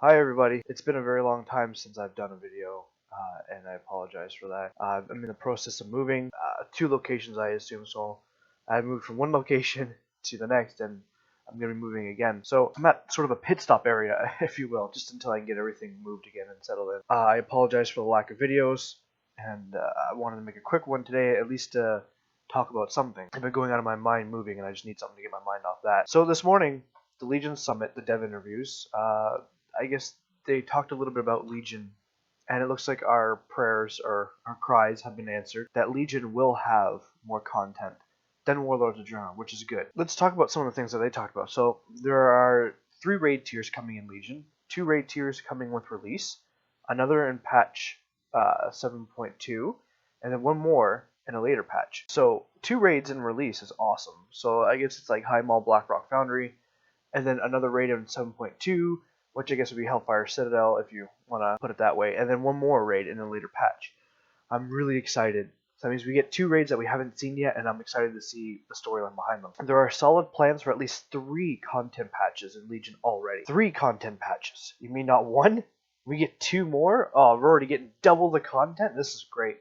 Hi everybody, it's been a very long time since I've done a video, and I apologize for that. I'm in the process of moving, 2 locations I assume, so I moved from one location to the next, and I'm going to be moving again. So I'm at sort of a pit stop area, if you will, just until I can get everything moved again and settled in. I apologize for the lack of videos, and I wanted to make a quick one today, at least to talk about something. I've been going out of my mind moving, and I just need something to get my mind off that. So this morning, the Legion Summit, the dev interviews, I guess they talked a little bit about Legion, and it looks like our prayers or our cries have been answered. That Legion will have more content than Warlords of Draenor, which is good. Let's talk about some of the things that they talked about. So there are 3 raid tiers coming in Legion, 2 raid tiers coming with release, another in patch 7.2, and then one more in a later patch. So 2 raids in release is awesome. So I guess it's like High Mall, Blackrock Foundry, and then another raid in 7.2, which I guess would be Hellfire Citadel if you want to put it that way, and then one more raid in a later patch. I'm really excited. So that means we get 2 raids that we haven't seen yet, and I'm excited to see the storyline behind them. There are solid plans for at least 3 content patches in Legion already. 3 content patches. You mean not 1? We get 2 more? Oh, we're already getting double the content? This is great.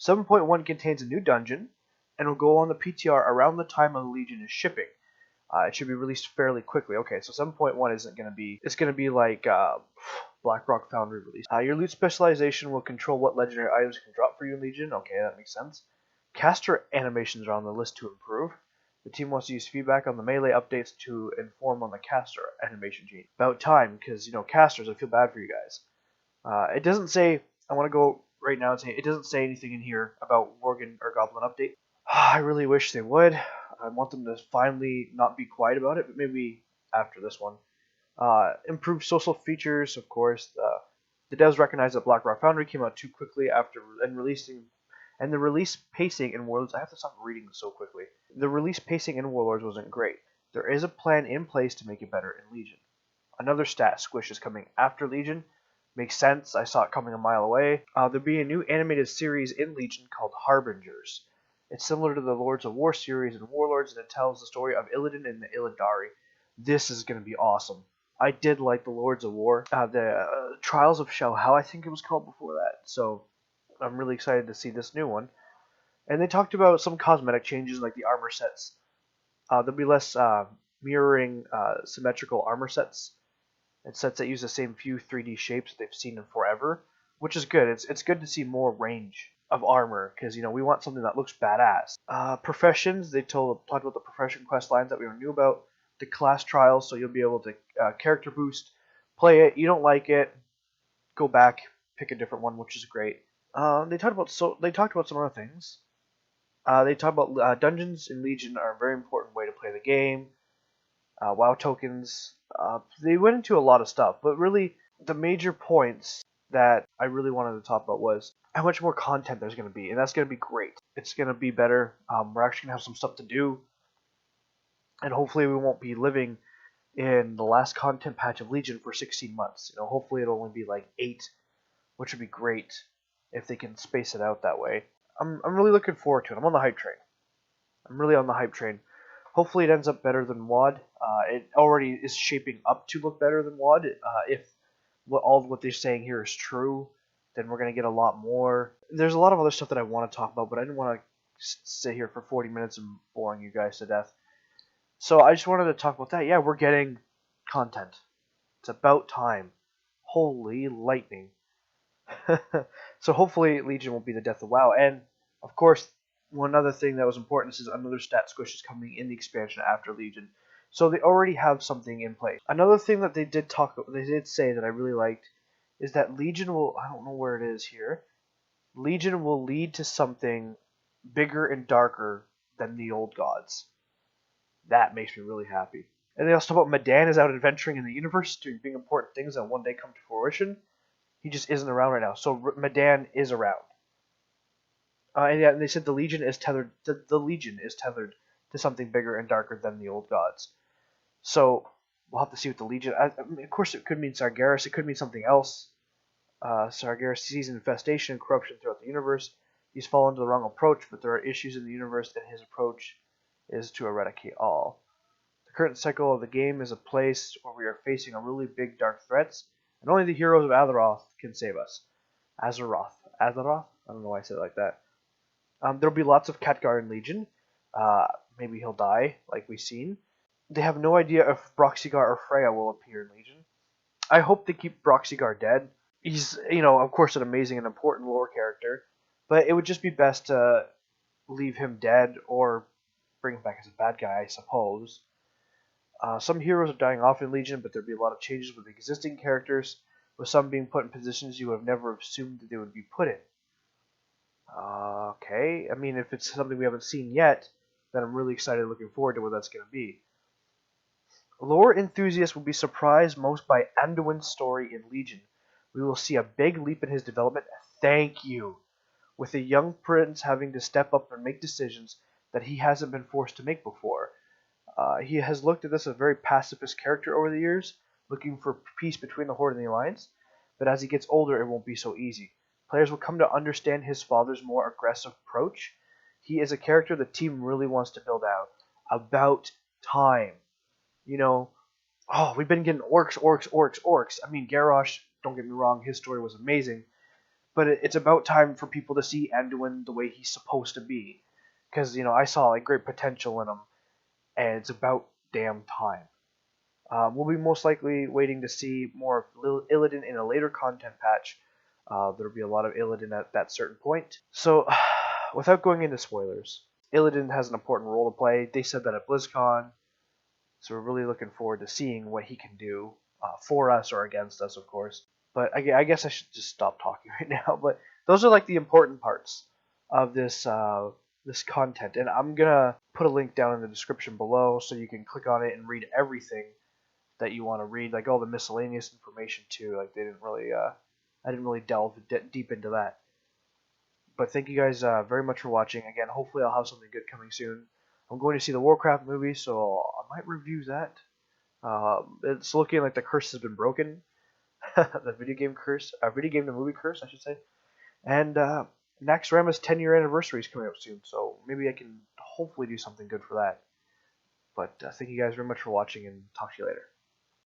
7.1 contains a new dungeon, and will go on the PTR around the time of the Legion is shipping. It should be released fairly quickly. Okay, so 7.1 isn't going to be... It's going to be like Blackrock Foundry release. Your loot specialization will control what legendary items can drop for you in Legion. Okay, that makes sense. Caster animations are on the list to improve. The team wants to use feedback on the melee updates to inform on the caster animation gene. About time, because, casters, I feel bad for you guys. It doesn't say... I want to go right now and say it doesn't say anything in here about Worgen or Goblin update. I really wish they would. I want them to finally not be quiet about it, but maybe after this one. Improved social features, of course. The devs recognize that Blackrock Foundry came out too quickly after releasing, and the release pacing in Warlords. I have to stop reading so quickly. The release pacing in Warlords wasn't great. There is a plan in place to make it better in Legion. Another stat squish is coming after Legion. Makes sense. I saw it coming a mile away. There'll be a new animated series in Legion called Harbingers. It's similar to the Lords of War series in Warlords, and it tells the story of Illidan and the Illidari. This is going to be awesome. I did like the Lords of War. The Trials of Shao-Hao, I think it was called before that. So I'm really excited to see this new one. And they talked about some cosmetic changes like the armor sets. There'll be less mirroring symmetrical armor sets and sets that use the same few 3D shapes that they've seen in forever, which is good. It's good to see more range of armor, because we want something that looks badass. Professions, they talked about the profession quest lines that we knew about, the class trials, so you'll be able to character boost, play it. You don't like it, go back, pick a different one, which is great. They talked about some other things. They talked about dungeons in Legion are a very important way to play the game. WoW tokens. They went into a lot of stuff, but really the major points that I really wanted to talk about was how much more content there's going to be, and that's going to be great. It's going to be better. We're actually going to have some stuff to do, and hopefully we won't be living in the last content patch of Legion for 16 months. Hopefully it'll only be like 8, which would be great if they can space it out that way. I'm really looking forward to it. I'm on the hype train. I'm really on the hype train. Hopefully it ends up better than WoD. It already is shaping up to look better than WoD. If what they're saying here is true, then we're going to get a lot more. There's a lot of other stuff that I want to talk about, but I didn't want to sit here for 40 minutes and boring you guys to death. So I just wanted to talk about that. Yeah, we're getting content. It's about time. Holy lightning. So hopefully Legion won't be the death of WoW. And, of course, one other thing that was important is another stat squish is coming in the expansion after Legion. So they already have something in place. Another thing that they did say that I really liked is that Legion will, I don't know where it is here, Legion will lead to something bigger and darker than the old gods. That makes me really happy. And they also talk about Medan is out adventuring in the universe, doing big important things that one day come to fruition. He just isn't around right now. So Medan is around. And they said the Legion is tethered. The Legion is tethered to something bigger and darker than the old gods. So we'll have to see what the Legion. Of course, it could mean Sargeras. It could mean something else. Sargeras sees infestation and corruption throughout the universe. He's fallen to the wrong approach, but there are issues in the universe, and his approach is to eradicate all. The current cycle of the game is a place where we are facing a really big dark threats, and only the heroes of Azeroth can save us. Azeroth. Azeroth? I don't know why I said it like that. There'll be lots of Khadgar in Legion. Maybe he'll die, like we've seen. They have no idea if Broxigar or Freya will appear in Legion. I hope they keep Broxigar dead. He's, of course, an amazing and important lore character, but it would just be best to leave him dead or bring him back as a bad guy, I suppose. Some heroes are dying off in Legion, but there'll be a lot of changes with existing characters, with some being put in positions you would have never assumed that they would be put in. Okay, I mean, if it's something we haven't seen yet, then I'm really excited, looking forward to what that's going to be. Lore enthusiasts will be surprised most by Anduin's story in Legion. We will see a big leap in his development. Thank you! With a young prince having to step up and make decisions that he hasn't been forced to make before. He has looked at this as a very pacifist character over the years, looking for peace between the Horde and the Alliance, but as he gets older it won't be so easy. Players will come to understand his father's more aggressive approach. He is a character the team really wants to build out. About time. We've been getting orcs. I mean, Garrosh, don't get me wrong, his story was amazing, but it's about time for people to see Anduin the way he's supposed to be. Because, I saw great potential in him, and it's about damn time. We'll be most likely waiting to see more of Illidan in a later content patch. There'll be a lot of Illidan at that certain point. So, without going into spoilers, Illidan has an important role to play. They said that at BlizzCon, so we're really looking forward to seeing what he can do for us or against us, of course. But I guess I should just stop talking right now. But those are the important parts of this content, and I'm gonna put a link down in the description below so you can click on it and read everything that you want to read, all the miscellaneous information too. I didn't really delve deep into that. But thank you guys very much for watching. Again, hopefully I'll have something good coming soon. I'm going to see the Warcraft movie, so I might review that. It's looking like the curse has been broken. The video game curse, video game to movie curse, I should say. And Naxxrama's 10-year anniversary is coming up soon, so maybe I can hopefully do something good for that. But thank you guys very much for watching, and talk to you later.